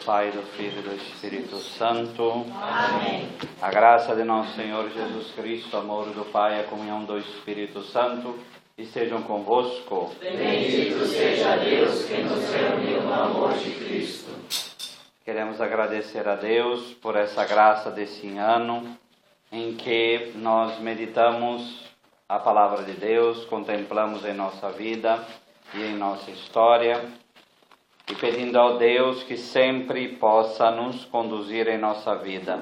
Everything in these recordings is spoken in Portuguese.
Pai, do Filho e do Espírito Santo. Amém. A graça de nosso Senhor Jesus Cristo, o amor do Pai e a comunhão do Espírito Santo estejam convosco. Bendito seja Deus que nos reuniu no amor de Cristo. Queremos agradecer a Deus por essa graça desse ano em que nós meditamos a palavra de Deus, contemplamos em nossa vida e em nossa história, e pedindo ao Deus que sempre possa nos conduzir em nossa vida.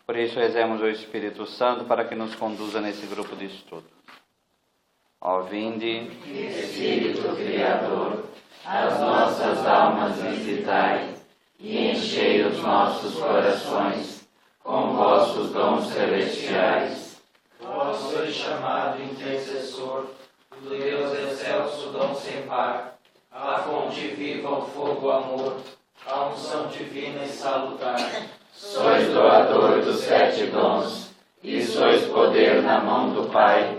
Por isso rezemos o Espírito Santo para que nos conduza nesse grupo de estudo. Ó vinde, Espírito Criador, as nossas almas visitai e enchei os nossos corações com vossos dons celestiais. Vós sois chamado intercessor do Deus excelso, dom sem par, a fonte viva, o fogo, amor, a unção divina e salutar. Sois doador dos 7 dons, e sois poder na mão do Pai,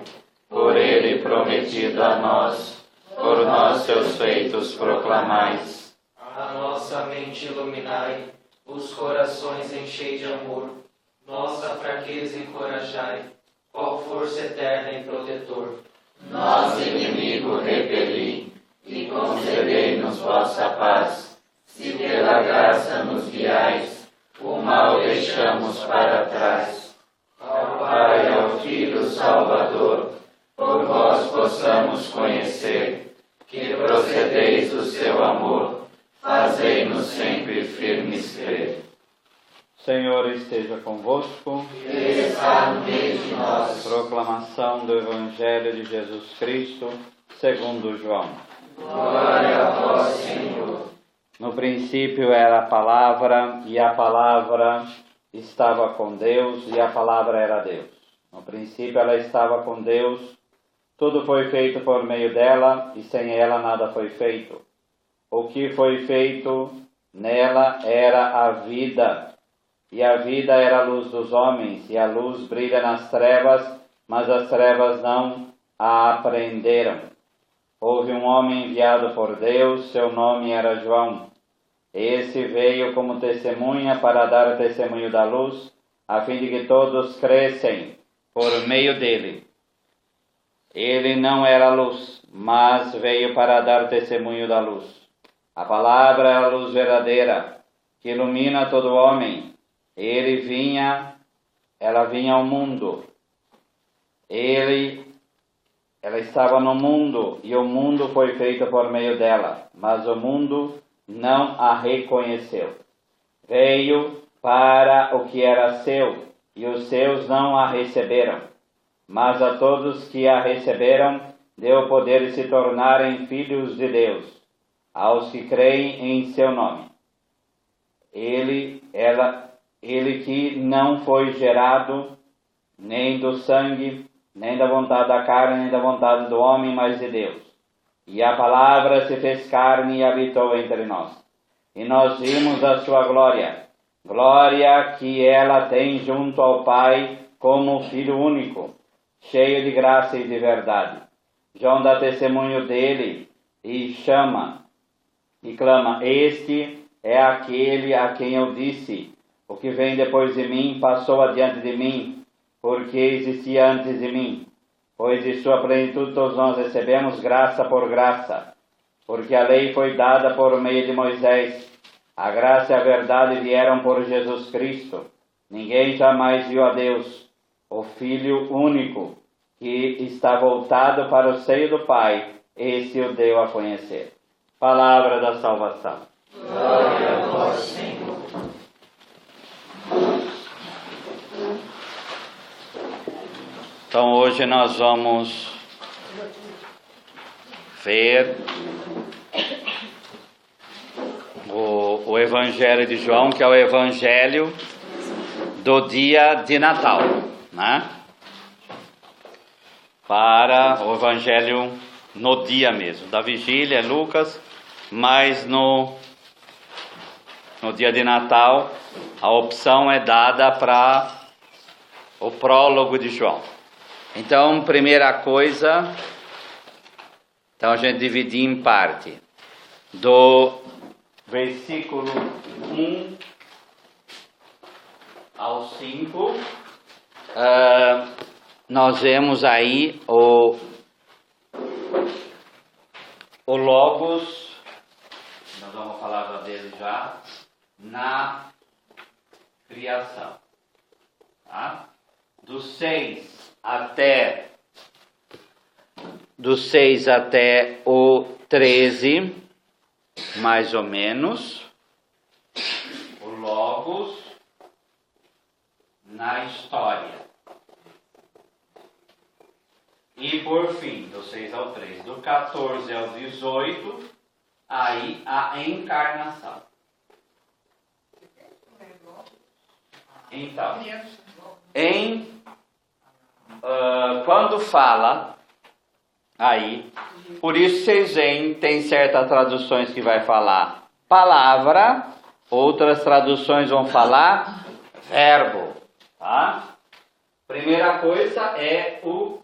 por Ele prometido a nós, por nós seus feitos proclamais. A nossa mente iluminai, os corações enchei de amor, nossa fraqueza encorajai, qual força eterna e protetor. Nós, inimigo, repeli, e concedei-nos vossa paz. Se pela graça nos guiais, o mal deixamos para trás. Ao Pai, ao Filho Salvador, por vós possamos conhecer, que procedeis do seu amor, fazei-nos sempre firmes crer. Senhor esteja convosco. Ele está no meio de nós. Proclamação do Evangelho de Jesus Cristo, segundo João. Glória a vós, Senhor. No princípio era a palavra, e a palavra estava com Deus, e a palavra era Deus. No princípio ela estava com Deus, tudo foi feito por meio dela, e sem ela nada foi feito. O que foi feito nela era a vida, e a vida era a luz dos homens, e a luz brilha nas trevas, mas as trevas não a apreenderam. Houve um homem enviado por Deus, seu nome era João. Esse veio como testemunha para dar testemunho da luz, a fim de que todos crescem por meio dele. Ele não era luz, mas veio para dar testemunho da luz. A palavra é a luz verdadeira, que ilumina todo homem. Ela vinha ao mundo. Ela estava no mundo, e o mundo foi feito por meio dela, mas o mundo não a reconheceu. Veio para o que era seu, e os seus não a receberam. Mas a todos que a receberam, deu o poder de se tornarem filhos de Deus, aos que creem em seu nome. Ele que não foi gerado nem do sangue, nem da vontade da carne, nem da vontade do homem, mas de Deus. E a palavra se fez carne e habitou entre nós. E nós vimos a sua glória, glória que ela tem junto ao Pai como Filho único, cheio de graça e de verdade. João dá testemunho dele e chama e clama: este é aquele a quem eu disse, o que vem depois de mim passou adiante de mim, porque existia antes de mim, pois de sua plenitude todos nós recebemos graça por graça, porque a lei foi dada por meio de Moisés, a graça e a verdade vieram por Jesus Cristo. Ninguém jamais viu a Deus, o Filho único, que está voltado para o seio do Pai, esse o deu a conhecer. Palavra da salvação. Glória a vós, Senhor. Então hoje nós vamos ver o Evangelho de João, que é o Evangelho do dia de Natal, né? Para o Evangelho no dia mesmo, da vigília é Lucas, mas no dia de Natal a opção é dada para o prólogo de João. Então, primeira coisa, então a gente dividir em parte. versículo 1 ao 5, nós vemos aí o Logos, nós vamos falar dele já, na criação. Tá? Do 6 até o 13, mais ou menos, o Logos na história. E por fim, do 6 ao 13, do 14 ao 18, aí a encarnação. Então, quando fala aí, por isso vocês veem, tem certas traduções que vai falar palavra, outras traduções vão falar verbo, tá? Primeira coisa é o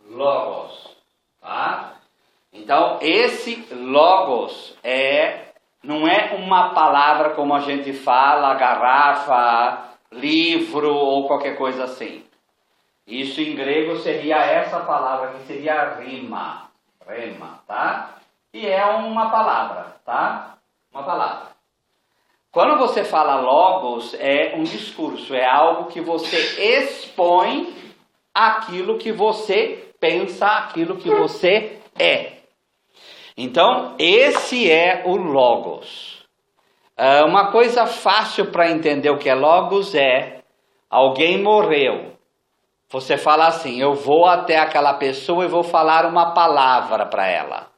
Logos, tá? Então, esse Logos não é uma palavra como a gente fala, garrafa, livro ou qualquer coisa assim. Isso em grego seria essa palavra que seria rima, tá? E é uma palavra, tá? Uma palavra. Quando você fala Logos, é um discurso, é algo que você expõe aquilo que você pensa, aquilo que você é. Então, esse é o Logos. Uma coisa fácil para entender o que é Logos é: alguém morreu. Você fala assim: eu vou até aquela pessoa e vou falar uma palavra para ela.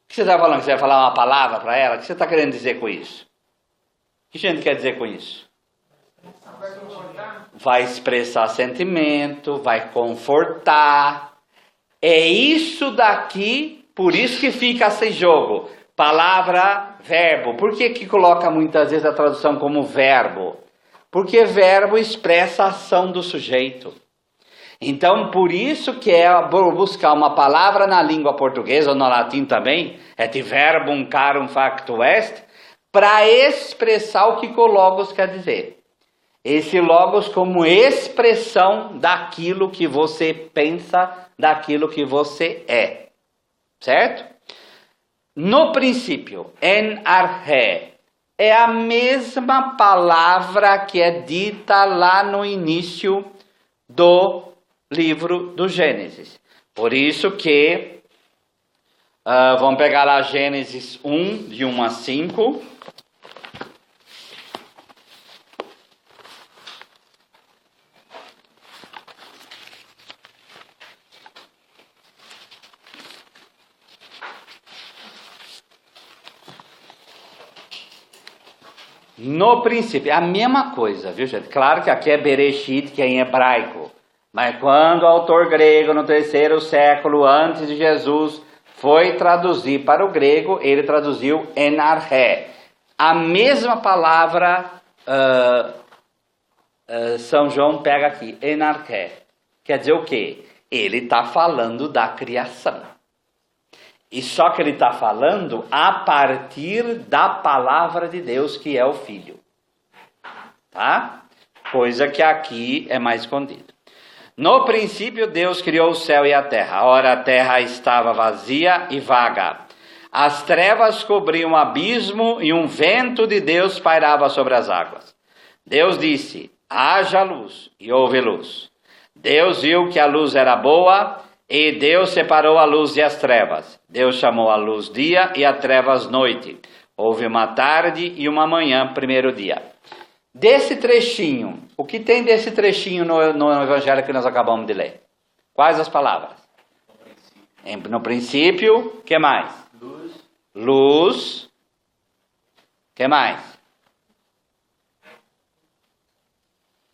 O que você está falando? Que você vai falar uma palavra para ela? O que você está querendo dizer com isso? O que a gente quer dizer com isso? Vai expressar sentimento, vai confortar. É isso daqui, por isso que fica esse jogo. Palavra, verbo. Por que coloca muitas vezes a tradução como verbo? Porque verbo expressa a ação do sujeito. Então, por isso que é buscar uma palavra na língua portuguesa, ou no latim também, et verbum carum facto est, para expressar o que o Logos quer dizer. Esse Logos como expressão daquilo que você pensa, daquilo que você é. Certo? No princípio, en arché, é a mesma palavra que é dita lá no início do livro do Gênesis. Por isso que, vamos pegar lá Gênesis 1, de 1 a 5. No princípio, é a mesma coisa, viu gente? Claro que aqui é Bereshit, que é em hebraico. Mas quando o autor grego, no 3º século antes de Jesus, foi traduzir para o grego, ele traduziu en arché. A mesma palavra São João pega aqui, en arché. Quer dizer o quê? Ele está falando da criação. E só que ele está falando a partir da palavra de Deus, que é o Filho. Tá? Coisa que aqui é mais escondido. No princípio, Deus criou o céu e a terra. Ora, a terra estava vazia e vaga. As trevas cobriam o abismo e um vento de Deus pairava sobre as águas. Deus disse: haja luz, e houve luz. Deus viu que a luz era boa, e Deus separou a luz e as trevas. Deus chamou a luz dia e a trevas noite. Houve uma tarde e uma manhã, primeiro dia. Desse trechinho, o que tem desse trechinho no evangelho que nós acabamos de ler? Quais as palavras? No princípio, o que mais? Luz. O que mais?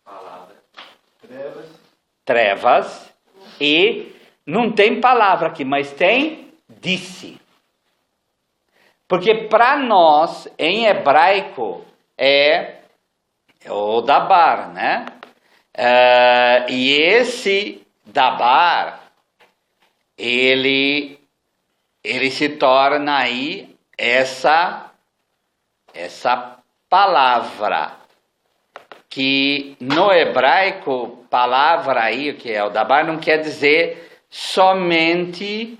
Palavra. Trevas. E não tem palavra aqui, mas tem disse. Porque para nós, em hebraico, é o dabar, né? E esse dabar, ele se torna aí essa essa palavra, que no hebraico, palavra aí, que é o dabar, não quer dizer somente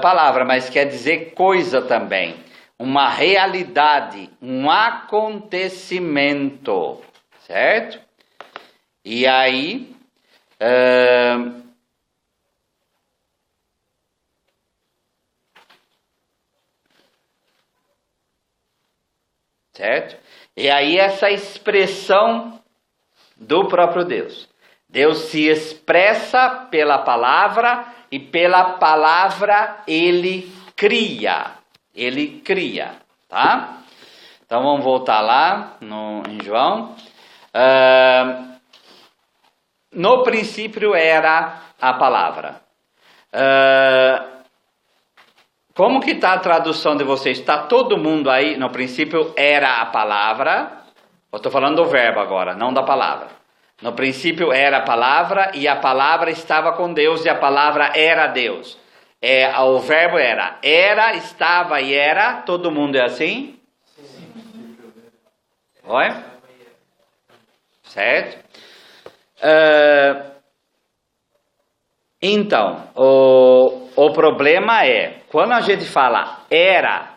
palavra, mas quer dizer coisa também. Uma realidade, um acontecimento, certo? E aí, certo? E aí essa expressão do próprio Deus. Deus se expressa pela palavra e pela palavra ele cria. Ele cria, tá? Então vamos voltar lá em João. No princípio era a palavra. Como que está a tradução de vocês? Está todo mundo aí? No princípio era a palavra. Eu estou falando do verbo agora, não da palavra. No princípio era a palavra e a palavra estava com Deus e a palavra era Deus. O verbo era, estava e era. Todo mundo é assim? Sim. Oi? Certo? Então, o problema é, quando a gente fala era,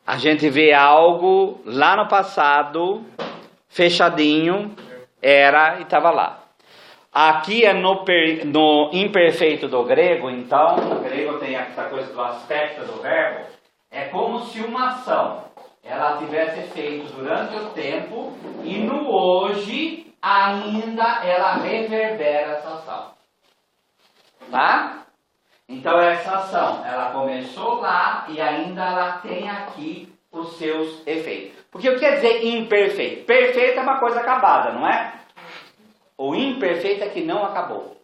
a gente vê algo lá no passado, fechadinho, era e estava lá. Aqui é no imperfeito do grego, então, o grego tem essa coisa do aspecto do verbo, é como se uma ação, ela tivesse feito durante o tempo, e no hoje, ainda ela reverbera essa ação. Tá? Então essa ação, ela começou lá e ainda ela tem aqui os seus efeitos. Porque o que quer dizer imperfeito? Perfeito é uma coisa acabada, não é? O imperfeito é que não acabou.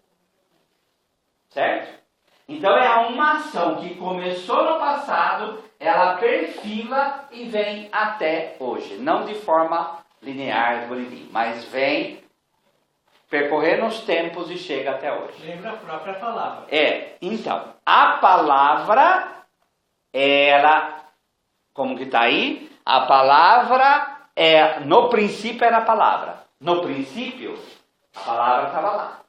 Certo? Então é uma ação que começou no passado, ela perfila e vem até hoje. Não de forma linear, bonitinho, mas vem percorrendo os tempos e chega até hoje. Lembra a própria palavra. Então, a palavra, ela, como que está aí? A palavra, no princípio era a palavra. No princípio, a palavra estava lá.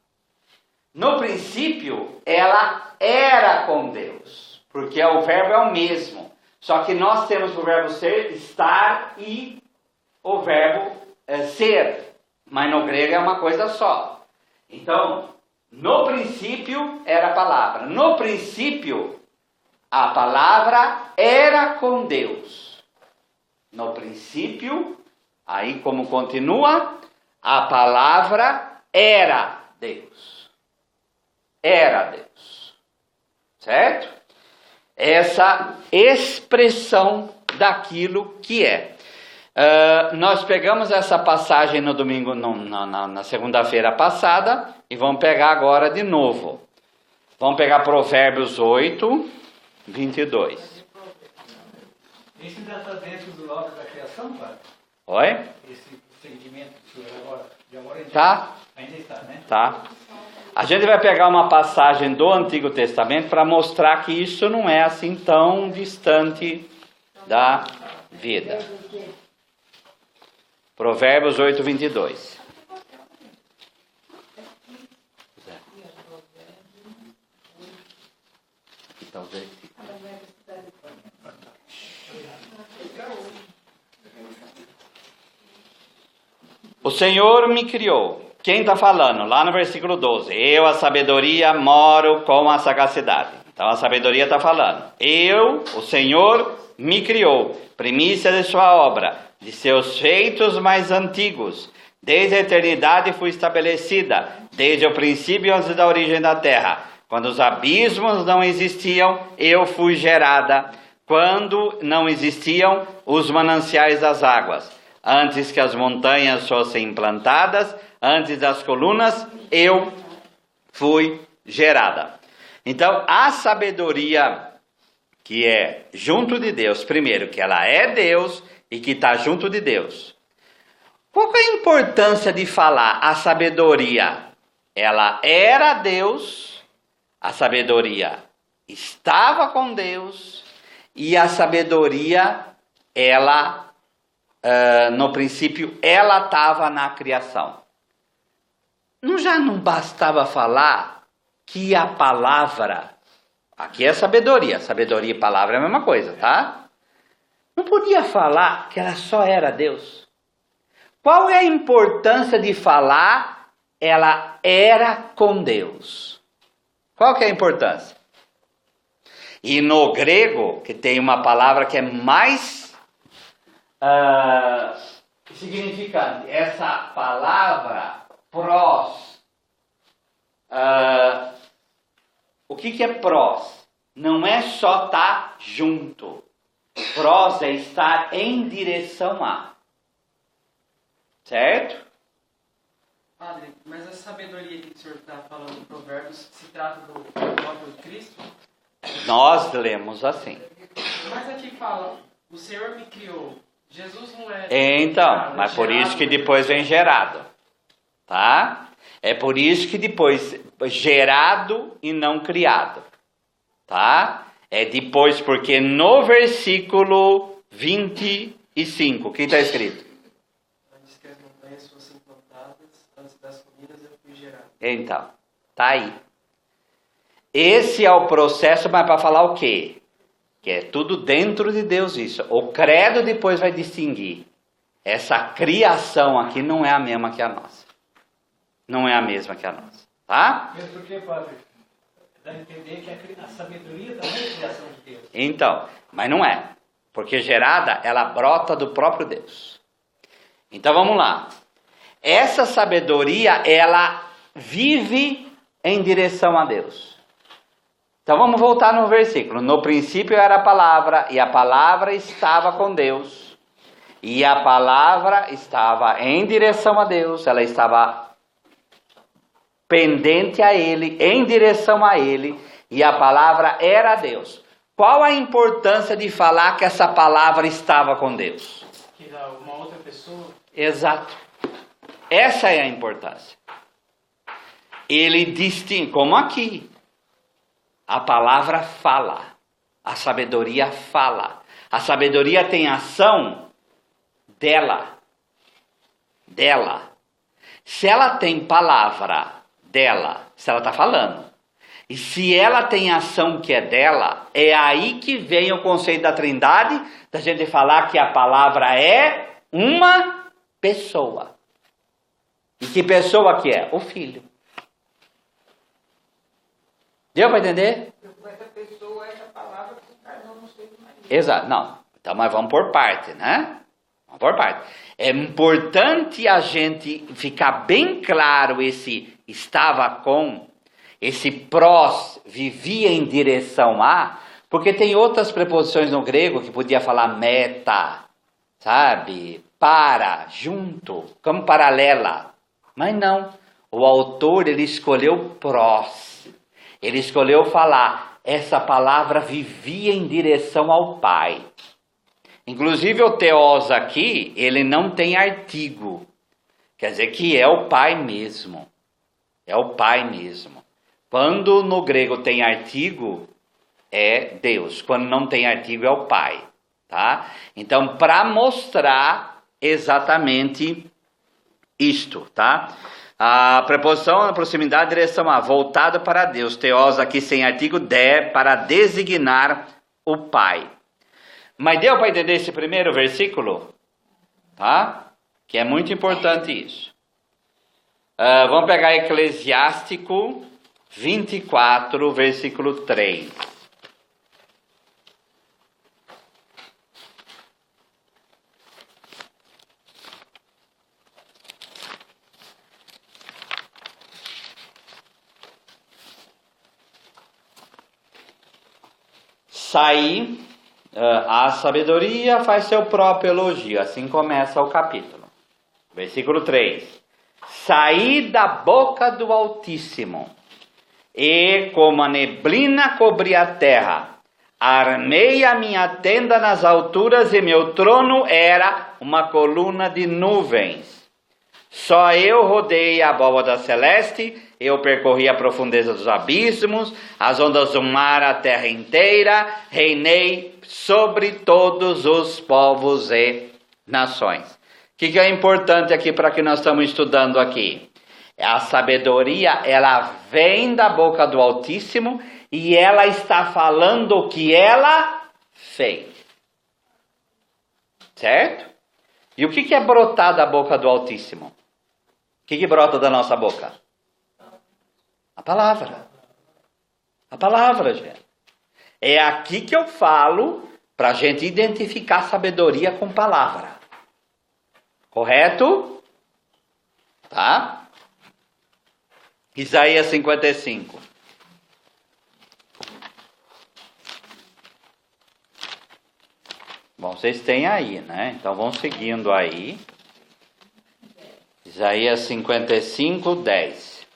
No princípio, ela era com Deus, porque o verbo é o mesmo. Só que nós temos o verbo ser, estar, e o verbo ser. Mas no grego é uma coisa só. Então, no princípio era a palavra. No princípio, a palavra era com Deus. No princípio, aí como continua, a palavra era Deus. Era Deus. Certo? Essa expressão daquilo que é. Nós pegamos essa passagem no domingo, na segunda-feira passada, e vamos pegar agora de novo. Vamos pegar Provérbios 8, 22. Isso ainda está dentro do obra da criação, pai? Oi? Esse segmento que agora, de agora em tá. Ainda está, né? Tá. A gente vai pegar uma passagem do Antigo Testamento para mostrar que isso não é assim tão distante da vida. Provérbios 8, 22. O Senhor me criou. Quem está falando? Lá no versículo 12. Eu, a sabedoria, moro com a sagacidade. Então a sabedoria está falando. Eu, o Senhor, me criou. Primícia de sua obra, de seus feitos mais antigos. Desde a eternidade fui estabelecida, desde o princípio antes da origem da terra. Quando os abismos não existiam, eu fui gerada. Quando não existiam os mananciais das águas. Antes que as montanhas fossem implantadas, antes das colunas, eu fui gerada. Então, a sabedoria que é junto de Deus, primeiro, que ela é Deus e que está junto de Deus. Qual é a importância de falar a sabedoria? Ela era Deus, a sabedoria estava com Deus, e a sabedoria, ela no princípio, ela estava na criação. Já não bastava falar que a palavra, aqui é sabedoria e palavra é a mesma coisa, tá? Não podia falar que ela só era Deus. Qual é a importância de falar ela era com Deus? Qual que é a importância? E no grego, que tem uma palavra que é mais significante, essa palavra prós. O que é prós? Não é só estar junto. Prós é estar em direção a. Certo? Padre, mas a sabedoria que o senhor está falando em Provérbios se trata do próprio Cristo? Nós lemos assim. Mas aqui fala, o Senhor me criou. Jesus não é... Então, mas por isso que depois vem gerado. Tá? É por isso que depois gerado e não criado. Tá? É depois, porque no versículo 25, o que está escrito? Antes que as montanhas fossem plantadas, antes das colinas eu fui gerado. Então, tá aí. Esse é o processo, mas para falar o quê? Que é tudo dentro de Deus isso. O credo depois vai distinguir. Essa criação aqui não é a mesma que a nossa. Não é a mesma que a nossa. Tá? Mesmo porque, padre, dá a entender que a sabedoria também é criação de Deus. Então, mas não é. Porque gerada, ela brota do próprio Deus. Então vamos lá. Essa sabedoria, ela vive em direção a Deus. Então vamos voltar no versículo. No princípio era a palavra, e a palavra estava com Deus. E a palavra estava em direção a Deus, ela estava pendente a Ele, em direção a Ele, e a palavra era Deus. Qual a importância de falar que essa palavra estava com Deus? Que dá uma outra pessoa. Exato. Essa é a importância. Ele distingue, como aqui. A palavra fala, a sabedoria fala. A sabedoria tem ação dela. Se ela tem palavra dela, se ela está falando, e se ela tem ação que é dela, é aí que vem o conceito da Trindade, da gente falar que a palavra é uma pessoa. E que pessoa que é? O Filho. Deu para entender? Essa pessoa, essa palavra que encarnou no seio de Maria. Exato. Não. Então, mas vamos por parte, né? Vamos por parte. É importante a gente ficar bem claro esse estava com, esse prós, vivia em direção a, porque tem outras preposições no grego que podia falar meta, sabe? Para, junto, como paralela. Mas não. O autor, ele escolheu prós. Ele escolheu falar, essa palavra vivia em direção ao Pai. Inclusive o teós aqui, ele não tem artigo. Quer dizer que é o Pai mesmo. É o Pai mesmo. Quando no grego tem artigo, é Deus. Quando não tem artigo, é o Pai. Tá? Então, para mostrar exatamente isto, tá? A preposição na proximidade, direção a, voltado para Deus. Teós aqui sem artigo, para designar o Pai. Mas deu para entender esse primeiro versículo? Tá? Que é muito importante isso. Vamos pegar Eclesiástico 24, versículo 3. Saí, a sabedoria faz seu próprio elogio. Assim começa o capítulo. Versículo 3. Saí da boca do Altíssimo, e como a neblina cobri a terra, armei a minha tenda nas alturas, e meu trono era uma coluna de nuvens. Só eu rodei a abóbada celeste, eu percorri a profundeza dos abismos, as ondas do mar, a terra inteira, reinei sobre todos os povos e nações. O que é importante aqui para que nós estamos estudando aqui? A sabedoria, ela vem da boca do Altíssimo e ela está falando o que ela fez. Certo? E o que é brotar da boca do Altíssimo? O que brota da nossa boca? A palavra. A palavra, gente. É aqui que eu falo para a gente identificar sabedoria com palavra. Correto? Tá? Isaías 55. Bom, vocês têm aí, né? Então vão seguindo aí. Isaías 55, 10.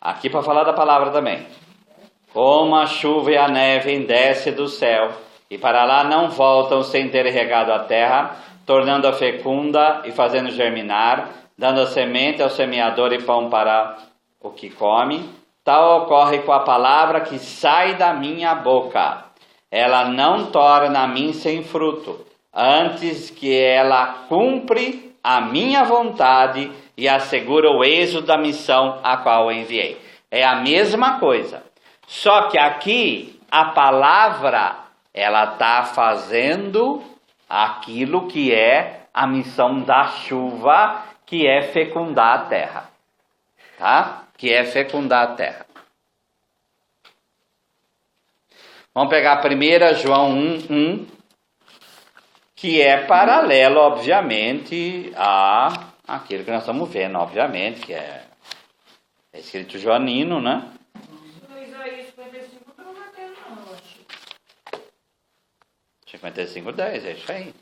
Aqui para falar da palavra também. Como a chuva e a neve desce do céu, e para lá não voltam sem ter regado a terra, tornando-a fecunda e fazendo germinar, dando a semente ao semeador e pão para o que come, tal ocorre com a palavra que sai da minha boca. Ela não torna a mim sem fruto, antes que ela cumpre a minha vontade e assegura o êxito da missão a qual eu enviei. É a mesma coisa. Só que aqui a palavra, ela está fazendo aquilo que é a missão da chuva, que é fecundar a terra. Tá? Que é fecundar a terra. Vamos pegar 1 João 1:1, que é paralelo, obviamente, a aquilo que nós estamos vendo, obviamente, que é escrito joanino, né? No Isaías 55 não está batendo, não, eu acho. 55:10, é isso aí.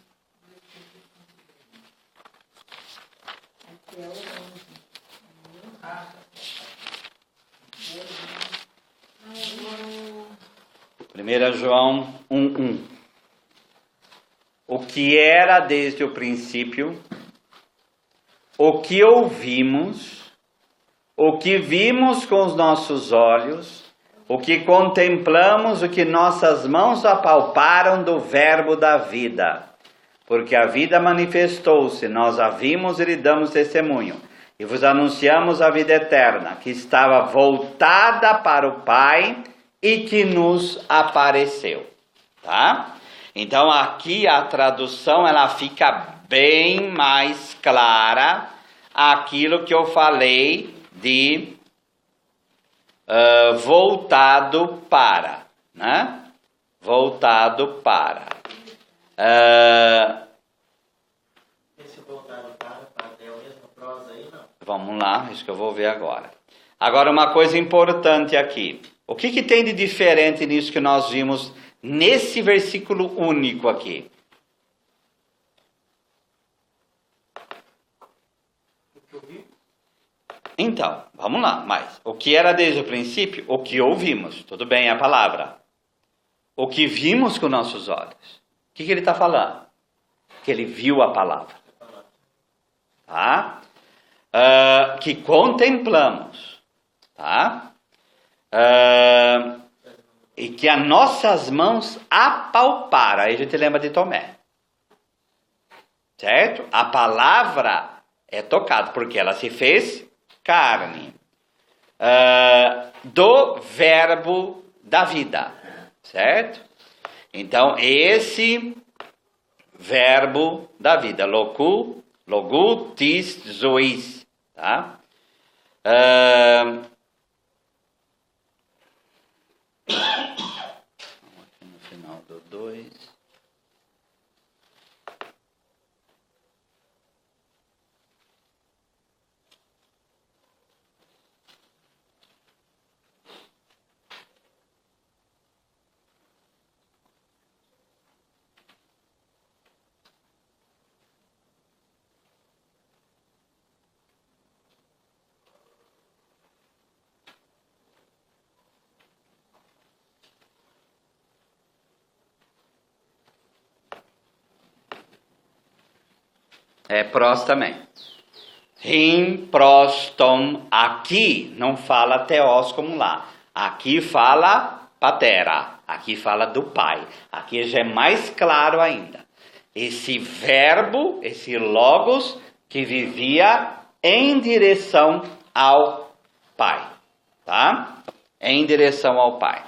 Aqui é o 11. 1 João 1:1. O que era desde o princípio, o que ouvimos, o que vimos com os nossos olhos, o que contemplamos, o que nossas mãos apalparam do verbo da vida. Porque a vida manifestou-se, nós a vimos e lhe damos testemunho. E vos anunciamos a vida eterna, que estava voltada para o Pai e que nos apareceu. Tá? Então aqui a tradução ela fica bem mais clara, aquilo que eu falei de voltado para, né? Voltado para. Esse voltado para é a mesma prosa aí, não? Vamos lá, isso que eu vou ver agora. Agora uma coisa importante aqui. O que tem de diferente nisso que nós vimos nesse versículo único aqui? O que eu vi? Então, vamos lá, mas o que era desde o princípio? O que ouvimos, tudo bem, é a palavra. O que vimos com nossos olhos. O que ele está falando? Que ele viu a palavra. Tá? Que contemplamos. Tá? E que as nossas mãos apalparam. Aí a gente lembra de Tomé. Certo? A palavra é tocada, porque ela se fez carne. Do verbo da vida. Certo? Então, esse verbo da vida. Logu, tis, zois. Tá? Aqui no final do 2. É prós também. Rim, prós, tom. Aqui não fala teós como lá. Aqui fala patera, aqui fala do pai. Aqui já é mais claro ainda. Esse verbo, esse logos, que vivia em direção ao pai, tá? Em direção ao pai.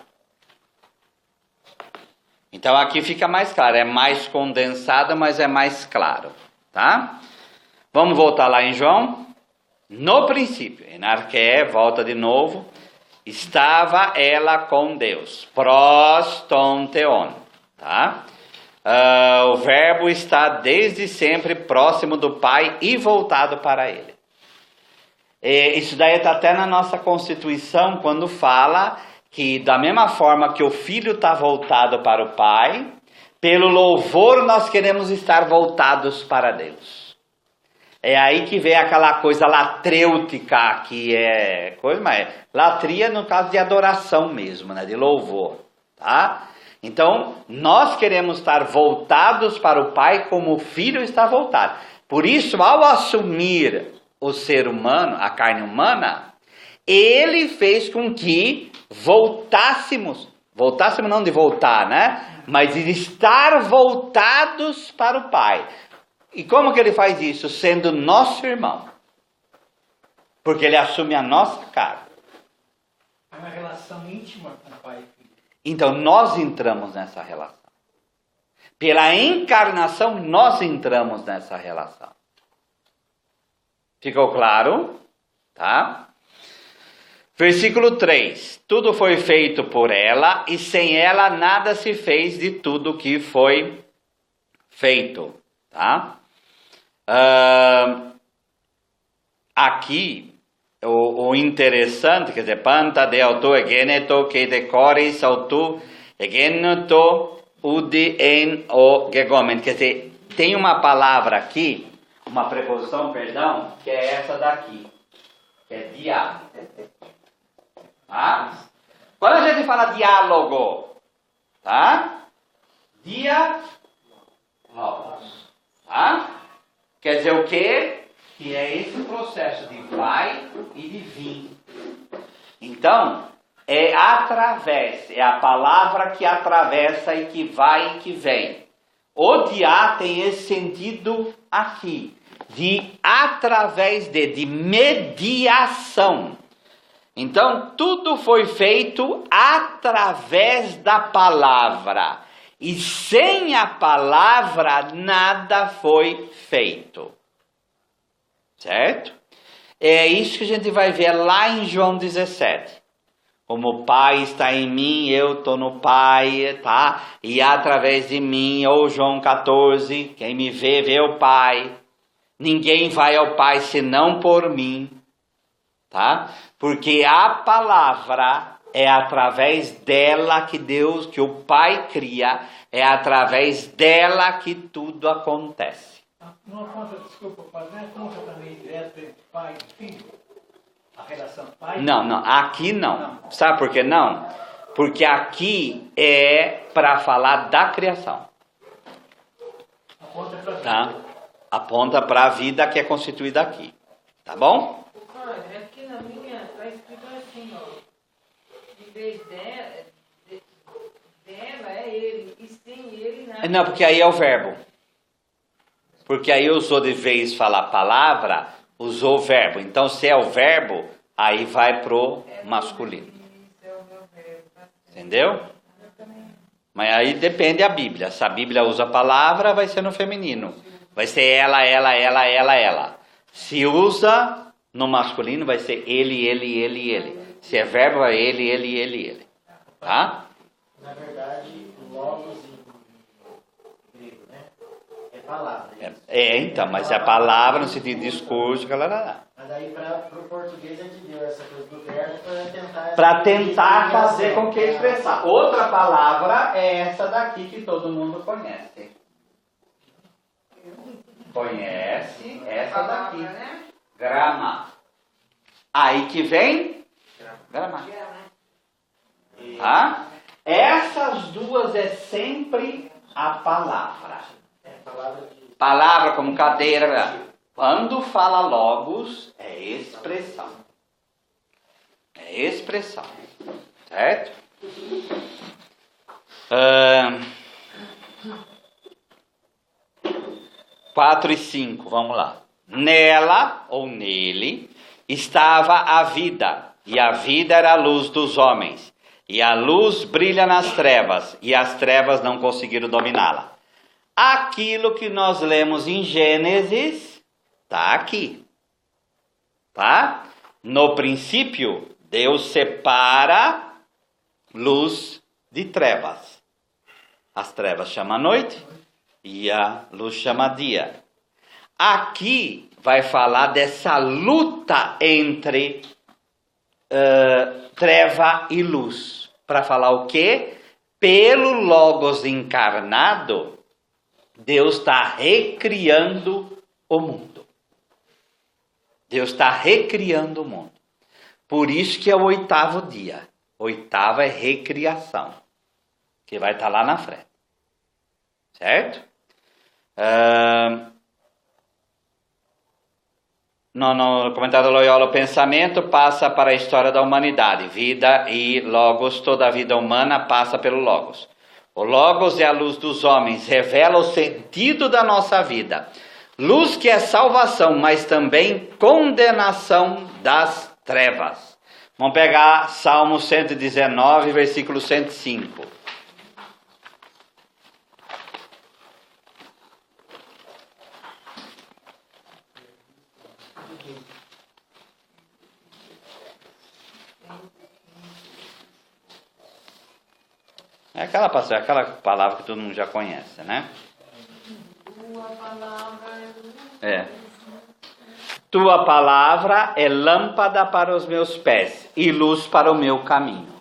Então aqui fica mais claro, é mais condensado, mas é mais claro, tá? Vamos voltar lá em João. No princípio, em arqué, volta de novo, estava ela com Deus, pros ton theon, tá? O verbo está desde sempre próximo do Pai e voltado para Ele. Isso daí está até na nossa Constituição, quando fala que da mesma forma que o Filho está voltado para o Pai, pelo louvor nós queremos estar voltados para Deus. É aí que vem aquela coisa latrêutica, que é coisa, mas latria no caso de adoração mesmo, né, de louvor, tá? Então, nós queremos estar voltados para o Pai como o Filho está voltado. Por isso, ao assumir o ser humano, a carne humana, Ele fez com que voltássemos não de voltar, né? Mas de estar voltados para o Pai. E como que Ele faz isso? Sendo nosso irmão. Porque Ele assume a nossa carne. É uma relação íntima com o Pai e Filho. Então, nós entramos nessa relação. Pela encarnação, nós entramos nessa relação. Ficou claro? Tá? Versículo 3. Tudo foi feito por ela, e sem ela nada se fez de tudo que foi feito. Tá? Aqui, o interessante, quer dizer, panta de auto egeneto que decoris auto egeneto udi en o gegomen. Quer dizer, tem uma palavra aqui, uma preposição, perdão, que é essa daqui, que é dia. Tá? Quando a gente fala diálogo, tá? Dialogos, tá? Quer dizer o quê? Que é esse processo de vai e de vir. Então, é através, é a palavra que atravessa e que vai e que vem. Odiar tem esse sentido aqui, de através de mediação. Então, tudo foi feito através da palavra. E sem a palavra, nada foi feito. Certo? É isso que a gente vai ver lá em João 17. Como o Pai está em mim, eu estou no Pai, tá? E através de mim, ou João 14, quem me vê, vê o Pai. Ninguém vai ao Pai senão por mim, tá? Porque a palavra é através dela que Deus, que o Pai cria, é através dela que tudo acontece. Não conta, desculpa, mas não é conta também direto entre pai e filho? A relação pai? Não, aqui não. Sabe por que não? Porque aqui é para falar da criação. Aponta para a vida. Tá? Aponta para a vida que é constituída aqui. Tá bom? Olha, aqui na minha está escrito assim, ó. Em vez dela é ele, e sem ele nada. Não, porque aí é o verbo. Porque aí usou de vez falar palavra, usou o verbo. Então, se é o verbo, aí vai pro masculino. Entendeu? Mas aí depende da Bíblia. Se a Bíblia usa a palavra, vai ser no feminino. Vai ser ela. Se usa no masculino, vai ser ele. Se é verbo, é ele. Tá? Na verdade, logos em grego, né? É palavra. Então, mas é a palavra no sentido de discurso, galera. Mas aí para o português a gente deu essa coisa do verbo para tentar... Para tentar fazer com que expressar. Outra palavra é essa daqui que todo mundo conhece. Conhece essa daqui. Grama. Aí que vem grama. Tá? Essas duas é sempre a palavra. Palavra como cadeira. Quando fala logos, é expressão. É expressão. Certo? 4 e 5, vamos lá. Nela, ou nele, estava a vida, e a vida era a luz dos homens. E a luz brilha nas trevas, e as trevas não conseguiram dominá-la. Aquilo que nós lemos em Gênesis, está aqui. Tá? No princípio, Deus separa luz de trevas. As trevas chamam noite e a luz chama dia. Aqui vai falar dessa luta entre treva e luz. Para falar o quê? Pelo Logos encarnado, Deus está recriando o mundo. Deus está recriando o mundo. Por isso que é o 8º dia. 8º é recriação. Que vai estar lá na frente. Certo? No comentário do Loyola, o pensamento passa para a história da humanidade. Vida e Logos, toda a vida humana passa pelo Logos. O Logos é a luz dos homens, revela o sentido da nossa vida. Luz que é salvação, mas também condenação das trevas. Vamos pegar Salmo 119, versículo 105. É aquela palavra que todo mundo já conhece, né? Tua palavra é lâmpada para os meus pés e luz para o meu caminho.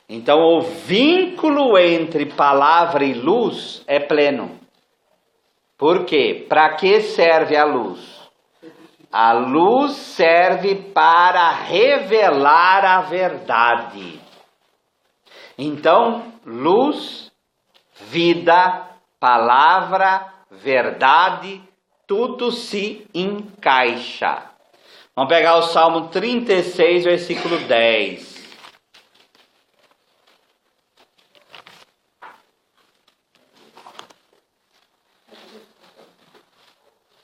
Então o vínculo entre palavra e luz é pleno. Por quê? Para que serve a luz? A luz serve para revelar a verdade. Então, luz, vida, palavra, verdade, tudo se encaixa. Vamos pegar o Salmo 36, versículo 10.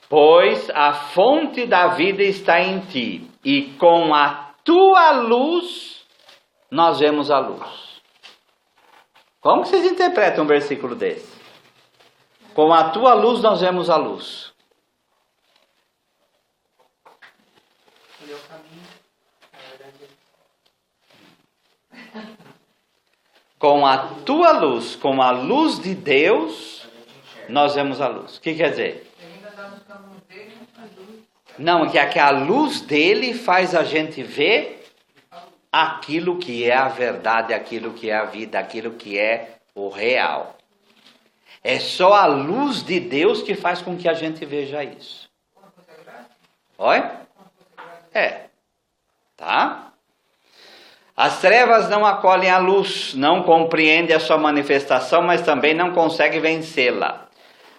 Pois a fonte da vida está em ti, e com a tua luz nós vemos a luz. Como que vocês interpretam um versículo desse? Com a tua luz nós vemos a luz. Com a tua luz, com a luz de Deus, nós vemos a luz. O que quer dizer? Não, que a luz dele faz a gente ver aquilo que é a verdade, aquilo que é a vida, aquilo que é o real. É só a luz de Deus que faz com que a gente veja isso. Oi? Tá? As trevas não acolhem a luz, não compreendem a sua manifestação, mas também não conseguem vencê-la.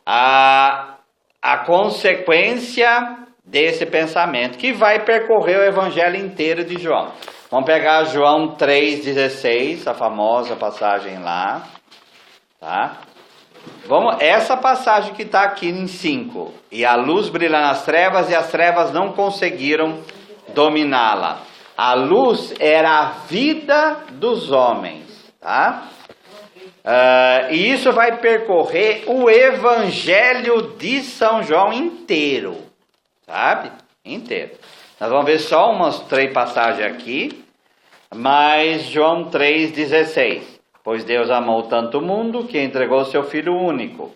A consequência desse pensamento, que vai percorrer o evangelho inteiro de João. Vamos pegar João 3,16, a famosa passagem lá. Tá? Essa passagem que está aqui em 5. E a luz brilha nas trevas, e as trevas não conseguiram dominá-la. A luz era a vida dos homens. Tá? E isso vai percorrer o evangelho de São João inteiro. Sabe? Inteiro. Nós vamos ver só umas 3 passagens aqui. Mas João 3,16. Pois Deus amou tanto o mundo que entregou seu Filho único,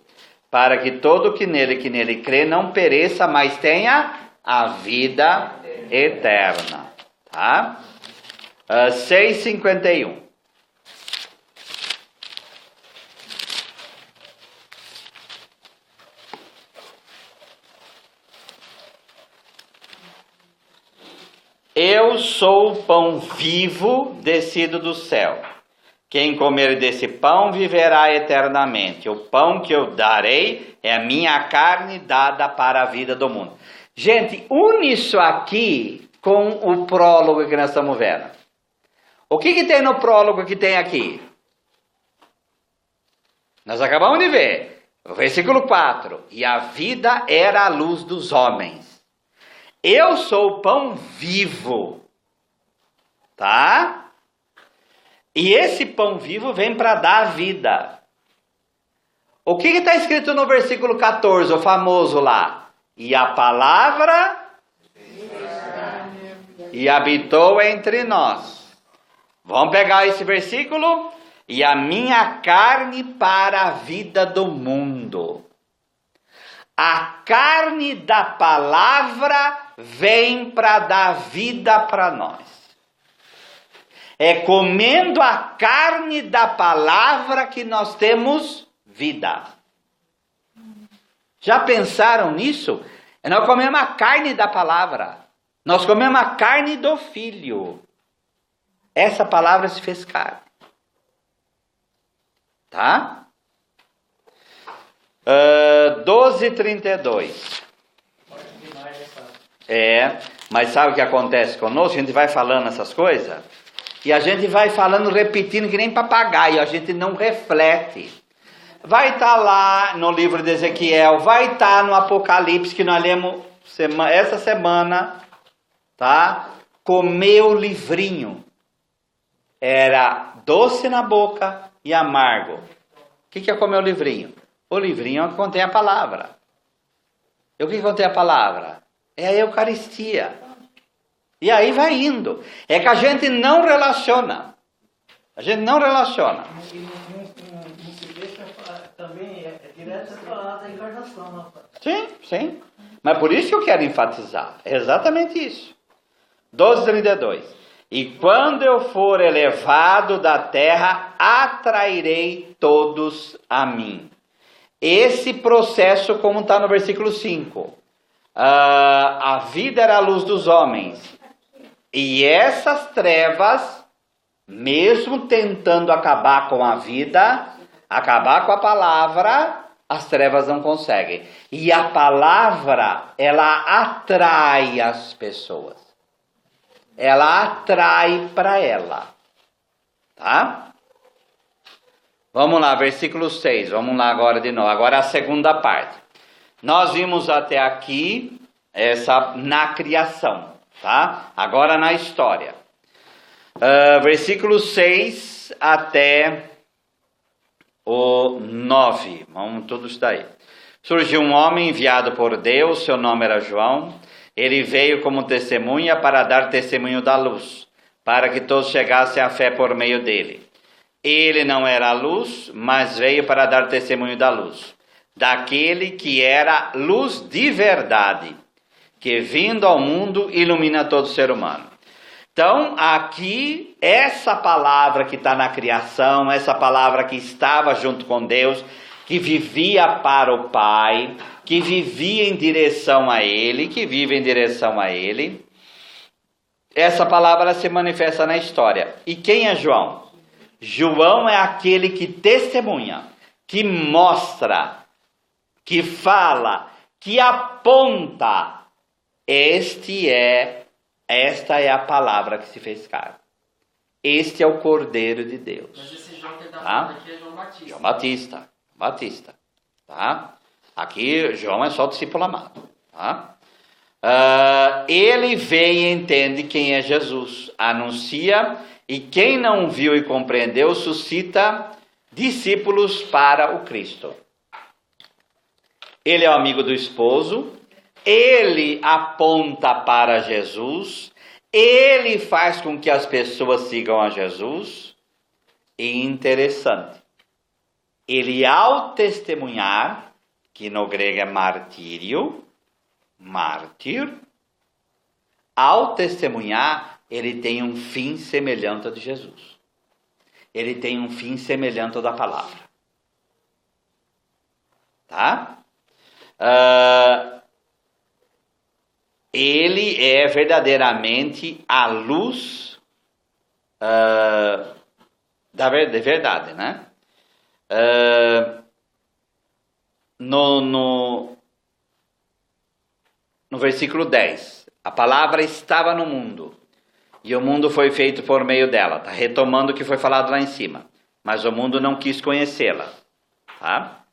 para que todo que nele crê não pereça, mas tenha a vida eterna. Tá? 6,51. Eu sou o pão vivo descido do céu. Quem comer desse pão viverá eternamente. O pão que eu darei é a minha carne dada para a vida do mundo. Gente, une isso aqui com o prólogo que nós estamos vendo. O que tem no prólogo que tem aqui? Nós acabamos de ver, o versículo 4. E a vida era a luz dos homens. Eu sou o pão vivo. Tá? E esse pão vivo vem para dar vida. O que está escrito no versículo 14, o famoso lá? E a palavra e habitou entre nós. Vamos pegar esse versículo? E a minha carne para a vida do mundo. A carne da palavra vem para dar vida para nós. É comendo a carne da palavra que nós temos vida. Já pensaram nisso? Nós comemos a carne da palavra. Nós comemos a carne do Filho. Essa palavra se fez carne. Tá? 12:32. Mas sabe o que acontece conosco? A gente vai falando essas coisas e a gente vai falando, repetindo que nem papagaio. A gente não reflete. Vai estar lá no livro de Ezequiel, vai estar no Apocalipse que nós lemos essa semana, tá? Comeu o livrinho. Era doce na boca e amargo. O que é comer o livrinho? O livrinho é o que contém a palavra. E o que contém a palavra? É a Eucaristia. E aí vai indo. É que a gente não relaciona. A gente não relaciona. Não se deixa também, é direto a falar da encarnação, não? Sim, sim. Mas por isso que eu quero enfatizar. É exatamente isso. 12:32. E quando eu for elevado da terra, atrairei todos a mim. Esse processo, como está no versículo 5. A vida era a luz dos homens. E essas trevas, mesmo tentando acabar com a vida, acabar com a palavra, as trevas não conseguem. E a palavra, ela atrai as pessoas. Ela atrai para ela. Tá? Vamos lá, versículo 6. Vamos lá agora de novo. Agora a segunda parte. Nós vimos até aqui na criação. Tá? Agora na história. Versículo 6 até o 9. Vamos tudo isso daí. Surgiu um homem enviado por Deus. Seu nome era João. Ele veio como testemunha para dar testemunho da luz, para que todos chegassem à fé por meio dele. Ele não era a luz, mas veio para dar testemunho da luz, daquele que era luz de verdade, que vindo ao mundo ilumina todo ser humano. Então, aqui, essa palavra que está na criação, essa palavra que estava junto com Deus, que vivia para o Pai, que vivia em direção a Ele, que vive em direção a Ele. Essa palavra se manifesta na história. E quem é João? João é aquele que testemunha, que mostra, que fala, que aponta. Esta é a palavra que se fez carne. Este é o Cordeiro de Deus. Mas esse João que ele está falando aqui é João Batista. João Batista. Tá? Aqui, João é só o discípulo amado. Tá? Ele vem e entende quem é Jesus. Anuncia, e quem não viu e compreendeu, suscita discípulos para o Cristo. Ele é o amigo do esposo. Ele aponta para Jesus. Ele faz com que as pessoas sigam a Jesus. E interessante. Ele, ao testemunhar, que no grego é mártir, ao testemunhar, ele tem um fim semelhante ao de Jesus. Ele tem um fim semelhante ao da palavra. Tá? Ele é verdadeiramente a luz da verdade, né? No versículo 10, a palavra estava no mundo, e o mundo foi feito por meio dela. Está retomando o que foi falado lá em cima. Mas o mundo não quis conhecê-la. Tá?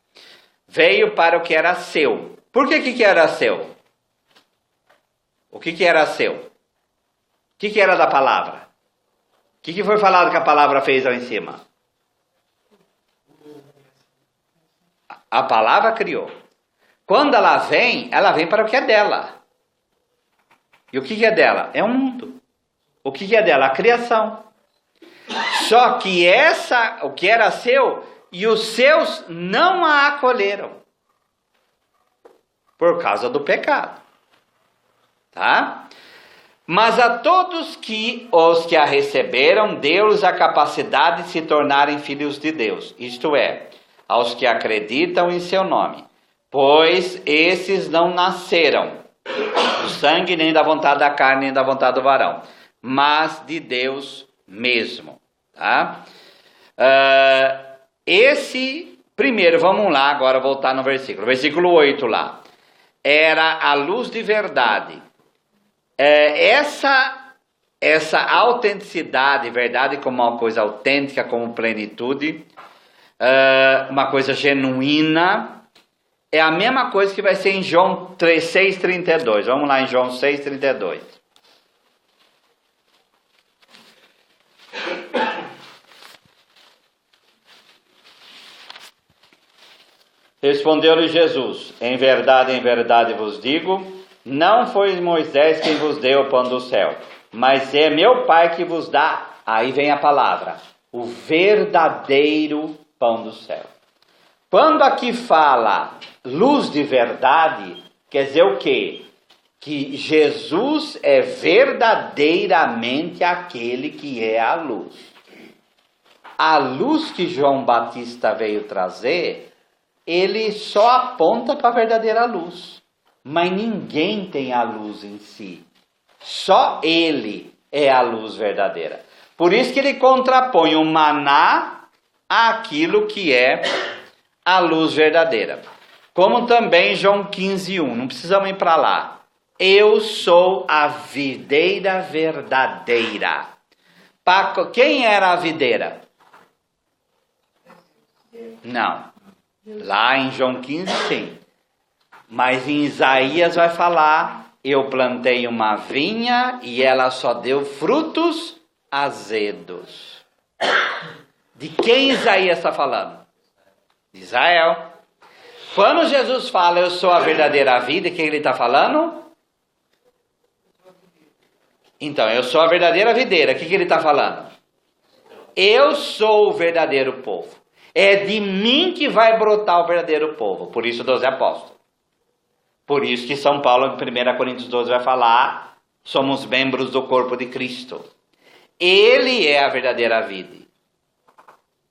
Veio para o que era seu. Por que era seu? O que era seu? O que era da palavra? O que foi falado que a palavra fez lá em cima? A palavra criou. Quando ela vem para o que é dela. E o que é dela? É o mundo. O que é dela? A criação. Só que o que era seu, e os seus não a acolheram. Por causa do pecado. Tá? Mas a todos os que a receberam, deu-lhes a capacidade de se tornarem filhos de Deus. Isto é, aos que acreditam em seu nome. Pois esses não nasceram do sangue, nem da vontade da carne, nem da vontade do varão, mas de Deus mesmo. Tá? Esse primeiro, vamos lá agora voltar no versículo 8 lá. Era a luz de verdade. Essa autenticidade, verdade como uma coisa autêntica, como plenitude, uma coisa genuína, é a mesma coisa que vai ser em João 6,32. Vamos lá em João 6,32. Respondeu-lhe Jesus: em verdade vos digo, não foi Moisés quem vos deu o pão do céu, mas é meu Pai que vos dá, aí vem a palavra, o verdadeiro pão do céu. Quando aqui fala luz de verdade, quer dizer o quê? Que Jesus é verdadeiramente aquele que é a luz. A luz que João Batista veio trazer, ele só aponta para a verdadeira luz. Mas ninguém tem a luz em si. Só ele é a luz verdadeira. Por isso que ele contrapõe o maná àquilo que é a luz verdadeira. Como também João 15:1. Não precisamos ir para lá. Eu sou a videira verdadeira. Quem era a videira? Não. Lá em João 15, sim. Mas em Isaías vai falar, eu plantei uma vinha e ela só deu frutos azedos. De quem Isaías está falando? De Israel. Quando Jesus fala, eu sou a verdadeira vida, quem ele está falando? Então, eu sou a verdadeira videira, o que ele está falando? Eu sou o verdadeiro povo. É de mim que vai brotar o verdadeiro povo. Por isso 12 apóstolos. Por isso que São Paulo, em 1 Coríntios 12, vai falar, somos membros do corpo de Cristo. Ele é a verdadeira vida.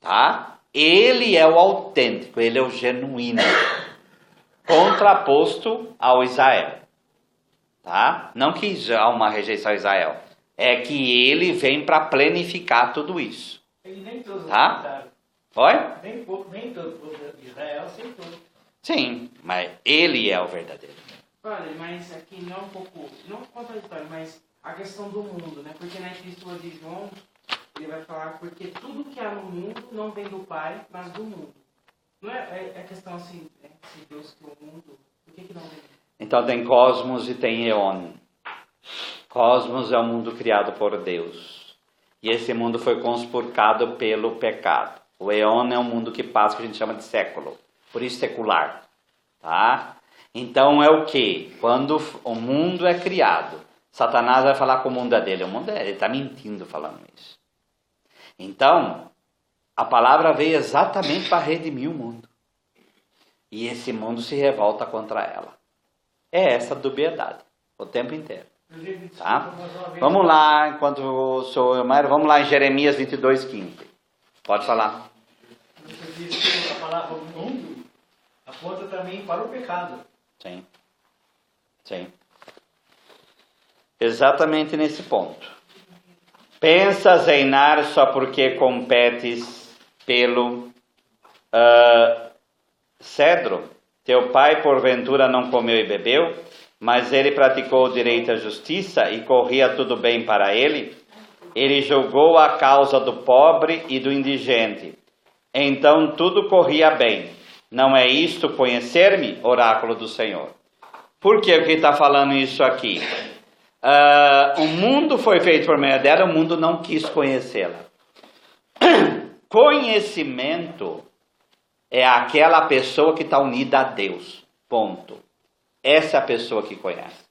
Tá? Ele é o autêntico, ele é o genuíno. Contraposto ao Israel. Tá? Não que há uma rejeição a Israel. É que ele vem para planificar tudo isso. E nem todos tá? Oi? Nem todo o povo de Israel aceitou. Sim, mas ele é o verdadeiro. Olha, mas aqui não é um pouco, não contraditório, mas a questão do mundo, né? Porque na Epístola de João, ele vai falar, porque tudo que há no mundo não vem do Pai, mas do mundo. Não é questão assim, né? Se Deus criou o mundo, por que não vem? Então tem cosmos e tem eon. Cosmos é o mundo criado por Deus. E esse mundo foi conspurcado pelo pecado. O eon é um mundo que passa, que a gente chama de século. Por isso secular. Tá? Então é o que? Quando o mundo é criado, Satanás vai falar que o mundo é dele. O mundo é dele, ele está mentindo falando isso. Então, a palavra veio exatamente para redimir o mundo. E esse mundo se revolta contra ela. É essa dubiedade, o tempo inteiro. Tá? Vamos lá, enquanto eu sou eu, Mário, vamos lá em Jeremias 22:15. Pode falar. Você disse que a palavra mundo aponta também para o pecado. Sim. Sim. Exatamente nesse ponto. Pensas reinar só porque competes pelo cedro? Teu pai porventura não comeu e bebeu, mas ele praticou o direito à justiça e corria tudo bem para ele? Ele julgou a causa do pobre e do indigente. Então tudo corria bem. Não é isto conhecer-me, oráculo do Senhor? Por que está falando isso aqui? O mundo foi feito por meio dela, o mundo não quis conhecê-la. Conhecimento é aquela pessoa que está unida a Deus. Ponto. Essa é a pessoa que conhece.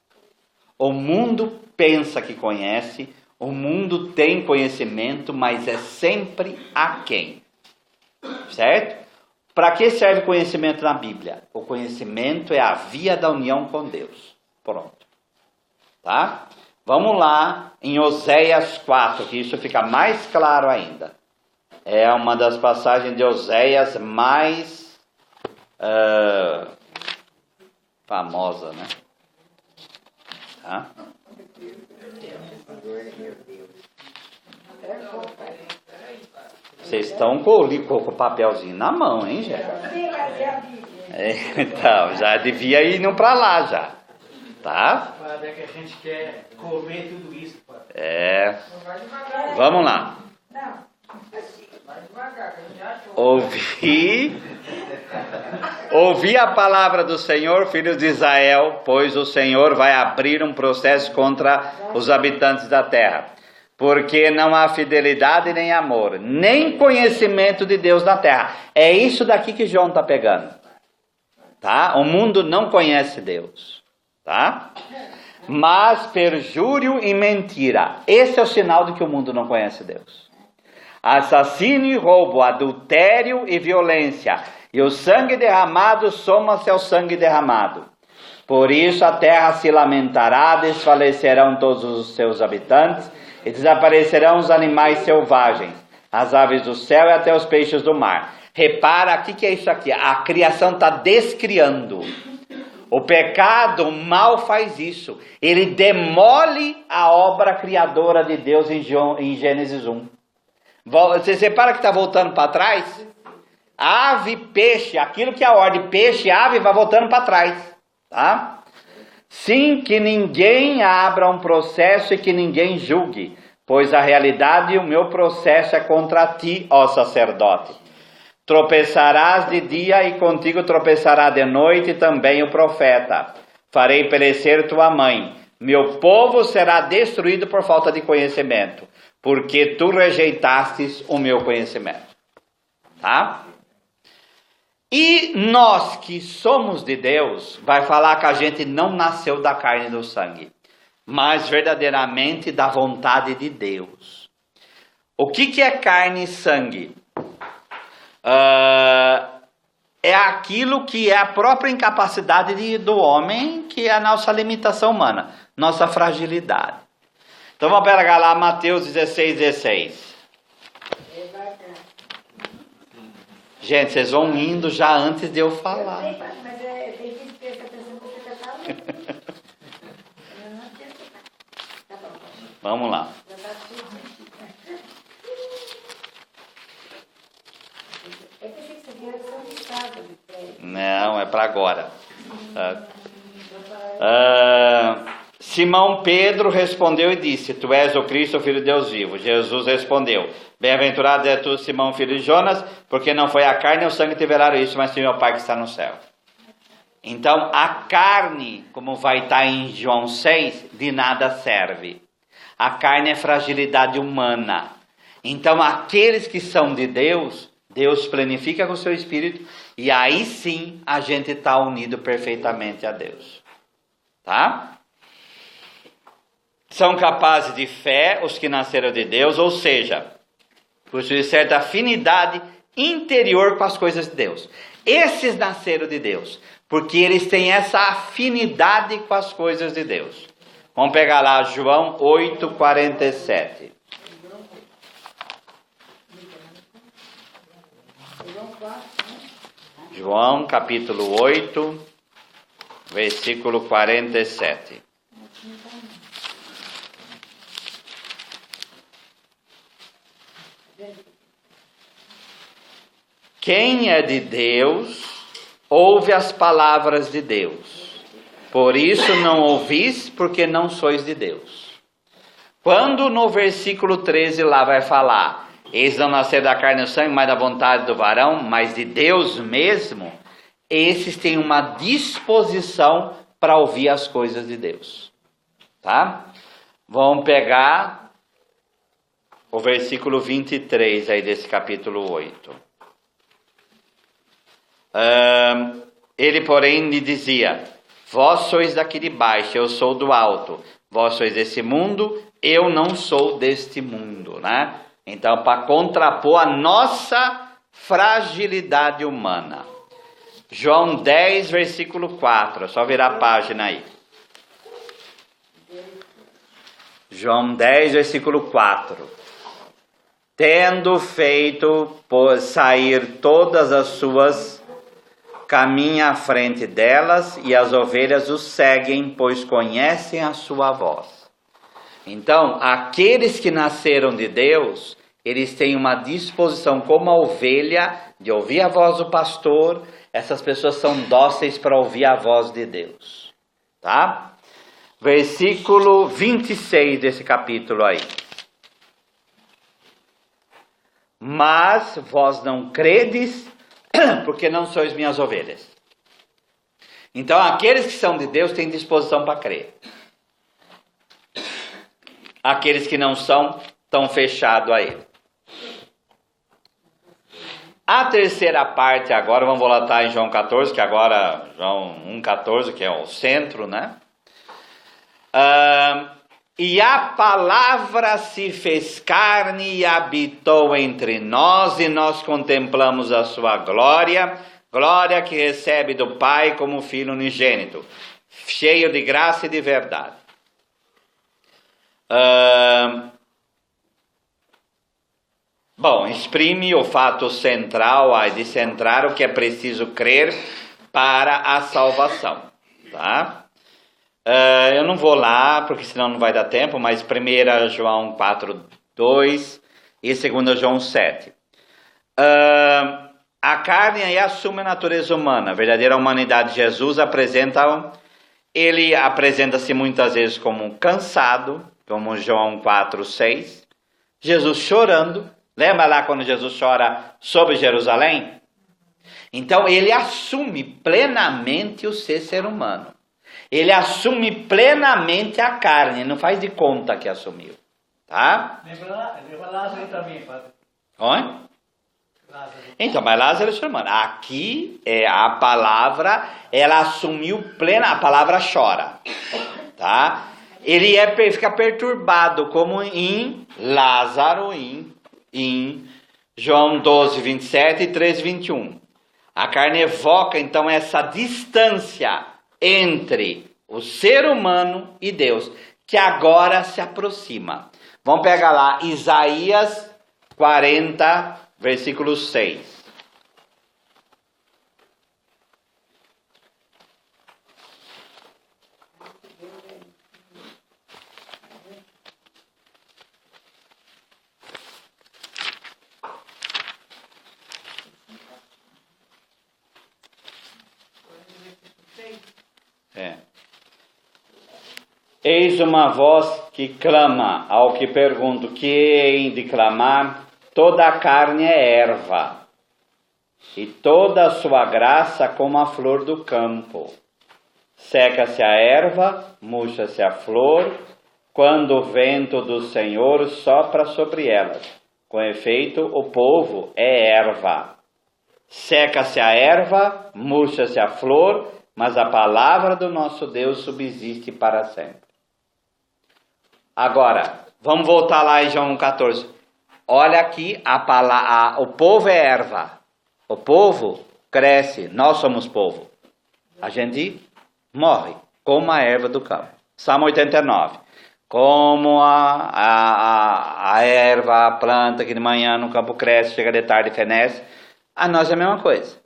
O mundo pensa que conhece, o mundo tem conhecimento, mas é sempre a quem. Certo? Para que serve conhecimento na Bíblia? O conhecimento é a via da união com Deus. Pronto. Tá? Vamos lá em Oséias 4, que isso fica mais claro ainda. É uma das passagens de Oséias mais famosa, né? Tá? Vocês estão com o papelzinho na mão, hein, gente? Então, já devia ir indo para lá já. Tá? Padre, é que a gente quer comer tudo isso, padre. Vamos lá. Ouvi a palavra do Senhor, filhos de Israel, pois o Senhor vai abrir um processo contra os habitantes da terra, porque não há fidelidade nem amor, nem conhecimento de Deus na terra. É isso daqui que João está pegando, tá? O mundo não conhece Deus, tá? Mas perjúrio e mentira, esse é o sinal de que o mundo não conhece Deus. Assassínio e roubo, adultério e violência, e o sangue derramado soma-se ao sangue derramado. Por isso a terra se lamentará, desfalecerão todos os seus habitantes, e desaparecerão os animais selvagens, as aves do céu e até os peixes do mar. Repara, o que é isso aqui? A criação está descriando. O pecado, o mal faz isso. Ele demole a obra criadora de Deus em Gênesis 1. Você repara que está voltando para trás? Ave, peixe, aquilo que é a ordem, peixe, ave, vai voltando para trás. Tá? Sim, que ninguém abra um processo e que ninguém julgue, pois a realidade e o meu processo é contra ti, ó sacerdote. Tropeçarás de dia e contigo tropeçará de noite também o profeta. Farei perecer tua mãe. Meu povo será destruído por falta de conhecimento, porque tu rejeitastes o meu conhecimento. Tá? E nós que somos de Deus, vai falar que a gente não nasceu da carne e do sangue, mas verdadeiramente da vontade de Deus. O que é carne e sangue? É aquilo que é a própria incapacidade do homem, que é a nossa limitação humana, nossa fragilidade. Então vamos pegar lá Mateus 16:16. Gente, vocês vão indo já antes de eu falar. Mas é difícil prestar atenção no que você está falando. Tá bom. Vamos lá. Eu pensei que você viu a lição de casa. Não, é para agora. Simão Pedro respondeu e disse: Tu és o Cristo, o Filho de Deus vivo. Jesus respondeu: Bem-aventurado é tu, Simão, filho de Jonas, porque não foi a carne e o sangue que te revelaram isso, mas sim meu Pai que está no céu. Então, a carne, como vai estar em João 6, de nada serve. A carne é fragilidade humana. Então, aqueles que são de Deus, Deus planifica com o seu Espírito, e aí sim a gente está unido perfeitamente a Deus. Tá? São capazes de fé os que nasceram de Deus, ou seja, possuem certa afinidade interior com as coisas de Deus. Esses nasceram de Deus, porque eles têm essa afinidade com as coisas de Deus. Vamos pegar lá João 8:47. João capítulo 8, versículo 47. Quem é de Deus, ouve as palavras de Deus. Por isso não ouvis, porque não sois de Deus. Quando no versículo 13 lá vai falar, eles não nasceram da carne e do sangue, mas da vontade do varão, mas de Deus mesmo, esses têm uma disposição para ouvir as coisas de Deus. Tá? Vamos pegar o versículo 23 aí desse capítulo 8. Ele, porém, lhe dizia: vós sois daqui de baixo, eu sou do alto. Vós sois desse mundo, eu não sou deste mundo, né? Então, para contrapor a nossa fragilidade humana. João 10, versículo 4. É só virar a página aí. João 10, versículo 4. Tendo feito por sair todas as suas, caminha à frente delas, e as ovelhas os seguem, pois conhecem a sua voz. Então, aqueles que nasceram de Deus, eles têm uma disposição como a ovelha, de ouvir a voz do pastor. Essas pessoas são dóceis para ouvir a voz de Deus. Tá? Versículo 26 desse capítulo aí. Mas vós não credes, porque não sois minhas ovelhas. Então, aqueles que são de Deus têm disposição para crer. Aqueles que não são, estão fechados a ele. A terceira parte agora, vamos voltar em João 14, que agora, João 1,14, que é o centro, né? E a palavra se fez carne e habitou entre nós, e nós contemplamos a sua glória, glória que recebe do Pai como Filho unigênito, cheio de graça e de verdade. Bom, exprime o fato central, de centrar o que é preciso crer para a salvação, tá? Eu não vou lá, porque senão não vai dar tempo, mas 1 João 4, 2 e 2 João 7. A carne aí assume a natureza humana. A verdadeira humanidade de Jesus ele apresenta-se muitas vezes como cansado, como João 4, 6. Jesus chorando. Lembra lá quando Jesus chora sobre Jerusalém? Então ele assume plenamente o ser humano. Ele assume plenamente a carne, não faz de conta que assumiu, tá? Lembra Lázaro também, padre. Oi? Lázaro. Então, mas Lázaro é ser humano. Aqui é a palavra, ela assumiu plena, a palavra chora, tá? Ele fica perturbado, como em Lázaro, em João 12, 27 e 13, 21. A carne evoca, então, essa distância entre o ser humano e Deus, que agora se aproxima. Vamos pegar lá Isaías 40, versículo 6. Eis uma voz que clama ao que pergunto, que hei de clamar? Toda a carne é erva, e toda a sua graça como a flor do campo. Seca-se a erva, murcha-se a flor, quando o vento do Senhor sopra sobre elas. Com efeito, o povo é erva. Seca-se a erva, murcha-se a flor, mas a palavra do nosso Deus subsiste para sempre. Agora, vamos voltar lá em João 14. Olha aqui, o povo é erva. O povo cresce, nós somos povo. A gente morre, como a erva do campo. Salmo 89. Como a erva, a planta que de manhã no campo cresce, chega de tarde e fenece. A nós é a mesma coisa.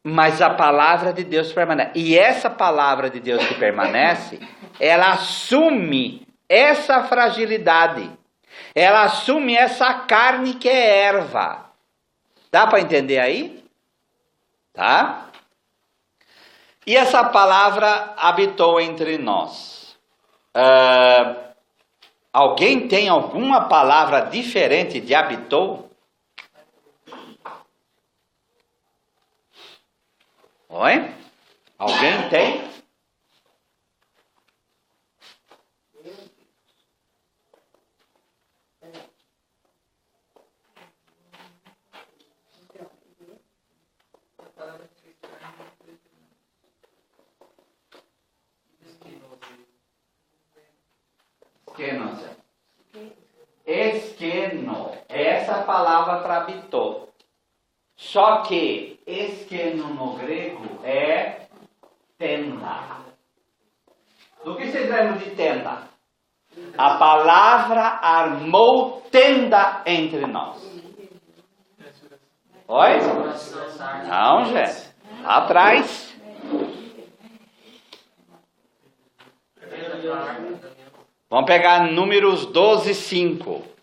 Mas a palavra de Deus permanece. E essa palavra de Deus que permanece, ela assume essa fragilidade. Ela assume essa carne que é erva. Dá para entender aí? Tá? E essa palavra habitou entre nós. Alguém tem alguma palavra diferente de habitou? Oi? Alguém tem? Esqueno, essa palavra para habitou. Só que esqueno no grego é tenda. Do que vocês lembram de tenda? A palavra armou tenda entre nós. Oi? Não, gente. Atrás. Vamos pegar Números 12, 5.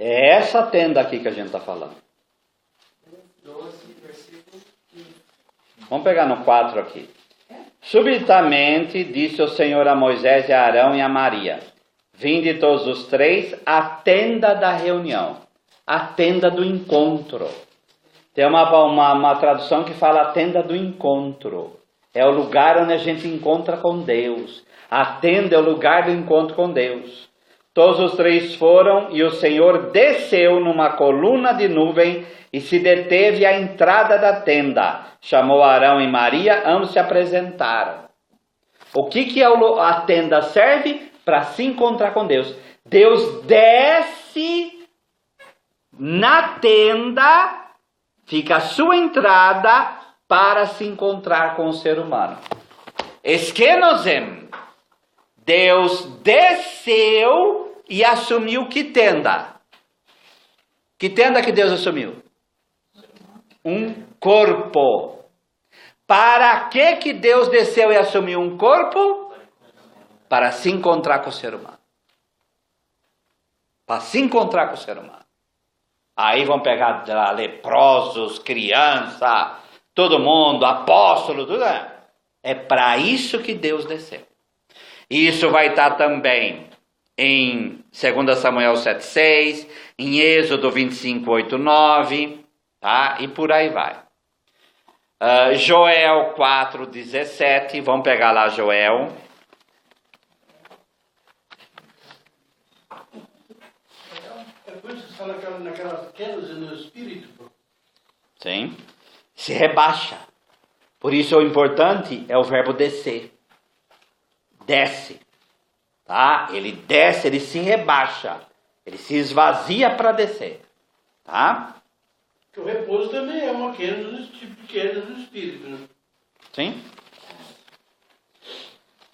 É essa tenda aqui que a gente está falando. Vamos pegar no 4 aqui. Subitamente disse o Senhor a Moisés e a Arão e a Maria: vinde todos os três à tenda da reunião, à tenda do encontro. Tem uma tradução que fala a tenda do encontro. É o lugar onde a gente encontra com Deus. A tenda é o lugar do encontro com Deus. Todos os três foram e o Senhor desceu numa coluna de nuvem e se deteve à entrada da tenda. Chamou Arão e Maria, ambos se apresentaram. O que a tenda serve? Para se encontrar com Deus. Deus desce na tenda, fica a sua entrada para se encontrar com o ser humano. Eskenosem. Deus desceu e assumiu que tenda? Que tenda que Deus assumiu? Um corpo. Para que Deus desceu e assumiu um corpo? Para se encontrar com o ser humano. Para se encontrar com o ser humano. Aí vão pegar leprosos, criança, todo mundo, apóstolo, tudo. É para isso que Deus desceu. E isso vai estar também em 2 Samuel 7,6, em Êxodo 25, 8, 9, tá? E por aí vai. Joel 4, 17, vamos pegar lá Joel. É por isso que fala naquelas quedas no espírito. Sim. Se rebaixa. Por isso o importante é o verbo descer. Desce. Tá? Ele desce, ele se rebaixa. Ele se esvazia para descer. Tá? O repouso também é uma queda do espírito, né? Sim.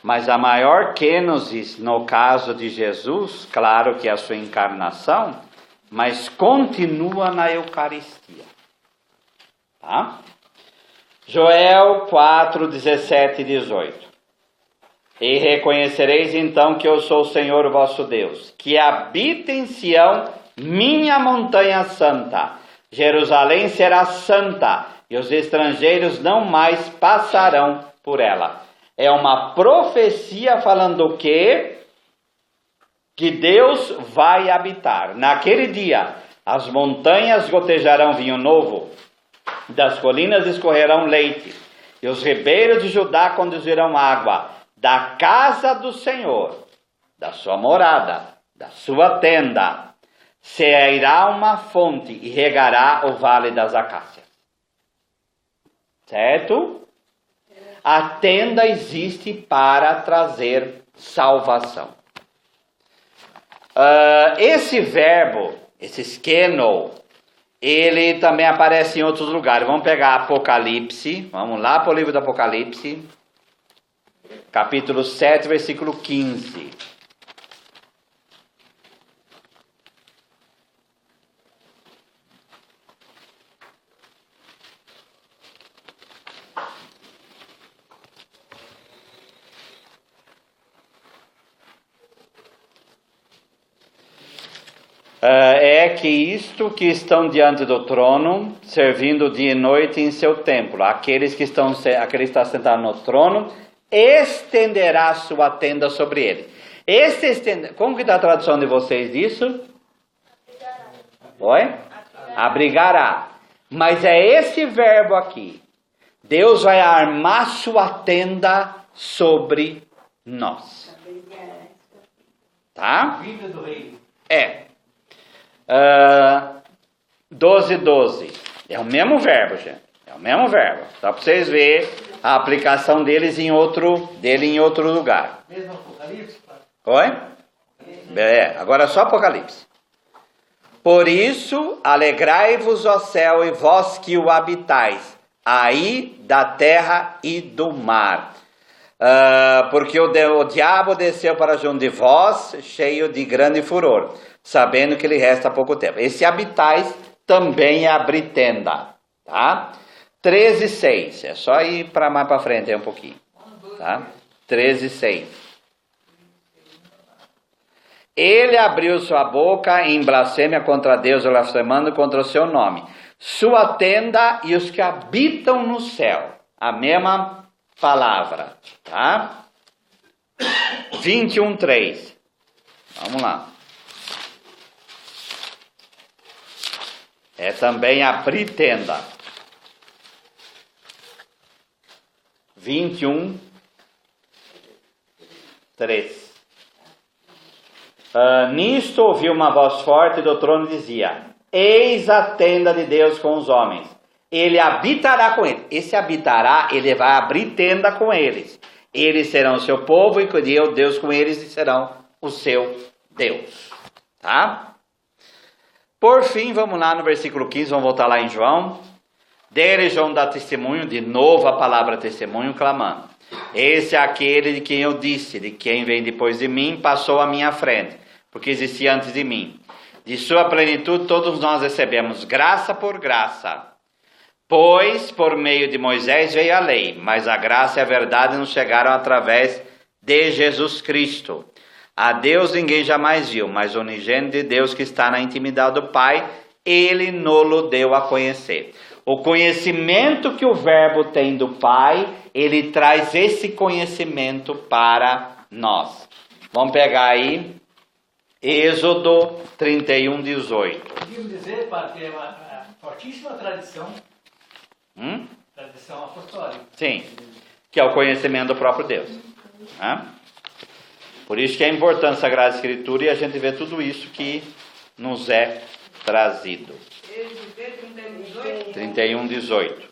Mas a maior kenosis no caso de Jesus, claro que é a sua encarnação, mas continua na Eucaristia. Tá? Joel 4, 17 e 18. E reconhecereis então que eu sou o Senhor o vosso Deus, que habita em Sião, minha montanha santa. Jerusalém será santa, e os estrangeiros não mais passarão por ela. É uma profecia falando o quê? Que Deus vai habitar. Naquele dia, as montanhas gotejarão vinho novo, das colinas escorrerão leite, e os ribeiros de Judá conduzirão água. Da casa do Senhor, da sua morada, da sua tenda, sairá uma fonte e regará o vale das acácias. Certo? A tenda existe para trazer salvação. Esse verbo, esse skeno, ele também aparece em outros lugares. Vamos pegar Apocalipse, vamos lá para o livro do Apocalipse, capítulo 7, versículo 15. é que isto que estão diante do trono, servindo dia e noite em seu templo, aquele que está sentado no trono, estenderá sua tenda sobre ele. Como que está a tradução de vocês disso? Oi? Abrigará. Mas é esse verbo aqui. Deus vai armar sua tenda sobre nós. Tá? Vinda do reino. 12. É o mesmo verbo, gente. É o mesmo verbo. Só para vocês verem a aplicação dele em outro lugar. Mesmo Apocalipse? Oi? Agora é só Apocalipse. Por isso, alegrai-vos, ó céu, e vós que o habitais, aí da terra e do mar. Porque o diabo desceu para junto de vós, cheio de grande furor, sabendo que lhe resta pouco tempo. Esse habitais também é abrir tenda, tá? 13:6, é só ir para mais para frente aí um pouquinho, tá? 13:6. Ele abriu sua boca em blasfêmia contra Deus, blasfemando contra o seu nome. Sua tenda e os que habitam no céu. A mesma palavra, tá? 21:3. Vamos lá. É também abrir tenda. 21:3. Nisto ouviu uma voz forte do trono e dizia: eis a tenda de Deus com os homens, ele habitará com eles. Esse habitará, ele vai abrir tenda com eles. Eles serão o seu povo e Deus com eles e serão o seu Deus. Tá? Por fim, vamos lá no versículo 15, vamos voltar lá em João. Dele João dá testemunho, de novo a palavra testemunho, clamando: esse é aquele de quem eu disse, de quem vem depois de mim, passou à minha frente, porque existia antes de mim. De sua plenitude todos nós recebemos graça por graça. Pois por meio de Moisés veio a lei, mas a graça e a verdade nos chegaram através de Jesus Cristo. A Deus ninguém jamais viu, mas o unigênito de Deus que está na intimidade do Pai, ele nos deu a conhecer. O conhecimento que o verbo tem do Pai, ele traz esse conhecimento para nós. Vamos pegar aí Êxodo 31:18. Podíamos dizer, Padre, que é uma fortíssima tradição. Tradição apostólica. Sim, que é o conhecimento do próprio Deus. Por isso que é importante a Sagrada Escritura e a gente vê tudo isso que nos é trazido. 31:18.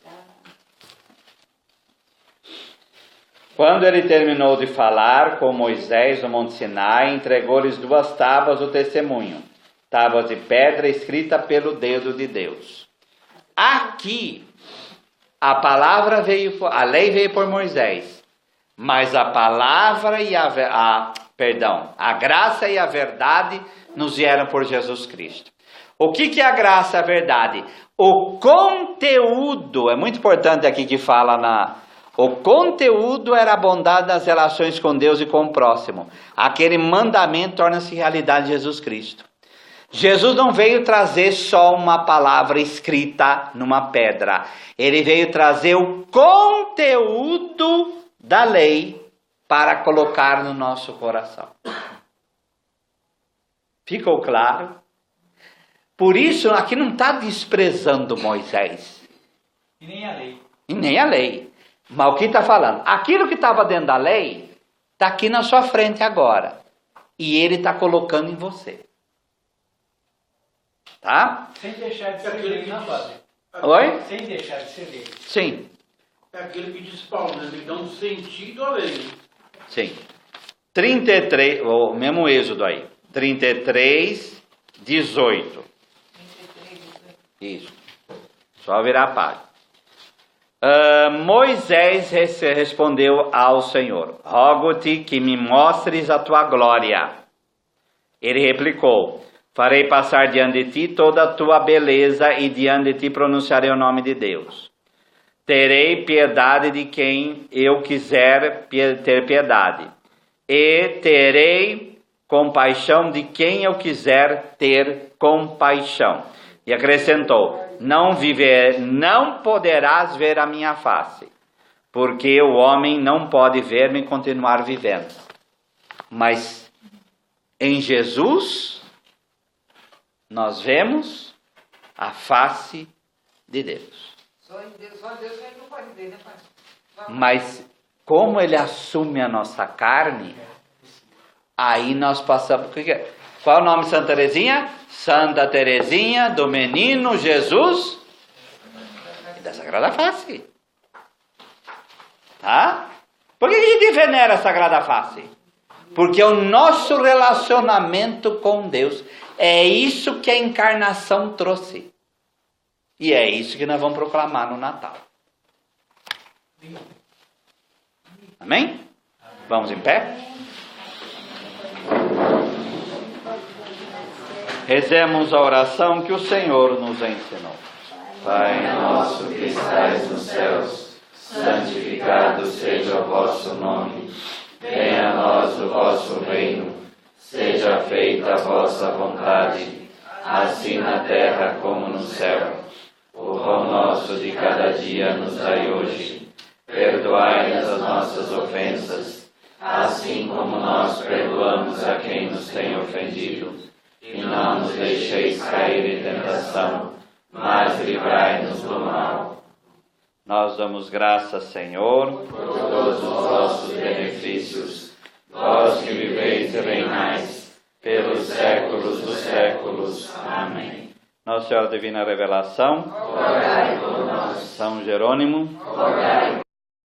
Quando ele terminou de falar com Moisés no Monte Sinai, entregou-lhes 2 tábuas do testemunho, tábuas de pedra escrita pelo dedo de Deus. Aqui, a lei veio por Moisés, mas a palavra e a graça e a verdade nos vieram por Jesus Cristo. O que é a graça e a verdade? O conteúdo, é muito importante aqui que fala o conteúdo era a bondade das relações com Deus e com o próximo. Aquele mandamento torna-se realidade de Jesus Cristo. Jesus não veio trazer só uma palavra escrita numa pedra. Ele veio trazer o conteúdo da lei para colocar no nosso coração. Ficou claro? Por isso, aqui não está desprezando Moisés. E nem a lei. E nem a lei. Mas o que está falando? Aquilo que estava dentro da lei, está aqui na sua frente agora. E ele está colocando em você. Tá? Sem deixar de ser lei, não, Padre? Oi? Sem deixar de ser lei. Sim. É aquele que diz Paulo, né? Ele dá um sentido à lei. Sim. 33, o mesmo Êxodo aí. 33:18. Isso. Só virar a página. Moisés respondeu ao Senhor: rogo-te que me mostres a tua glória. Ele replicou: farei passar diante de ti toda a tua beleza e diante de ti pronunciarei o nome de Deus. Terei piedade de quem eu quiser ter piedade, e terei compaixão de quem eu quiser ter compaixão. E acrescentou: não poderás ver a minha face, porque o homem não pode ver-me e continuar vivendo. Mas em Jesus, nós vemos a face de Deus. Só Deus que não pode ver, né, pai? Mas como ele assume a nossa carne, aí nós passamos... Qual é o nome de Santa Teresinha? Santa Teresinha do Menino Jesus e da Sagrada Face. Tá? Por que a gente venera a Sagrada Face? Porque o nosso relacionamento com Deus é isso que a encarnação trouxe. E é isso que nós vamos proclamar no Natal. Amém? Vamos em pé? Rezemos a oração que o Senhor nos ensinou. Pai nosso que estais nos céus, santificado seja o vosso nome. Venha a nós o vosso reino. Seja feita a vossa vontade, assim na terra como no céu. O pão nosso de cada dia nos dai hoje. Perdoai-nos as nossas ofensas, assim como nós perdoamos a quem nos tem ofendido. E não nos deixeis cair em tentação, mas livrai-nos do mal. Nós damos graças, Senhor, por todos os vossos benefícios, vós que viveis e reinais pelos séculos dos séculos. Amém. Nossa Senhora Divina Revelação, rogai por nós. São Jerônimo, rogai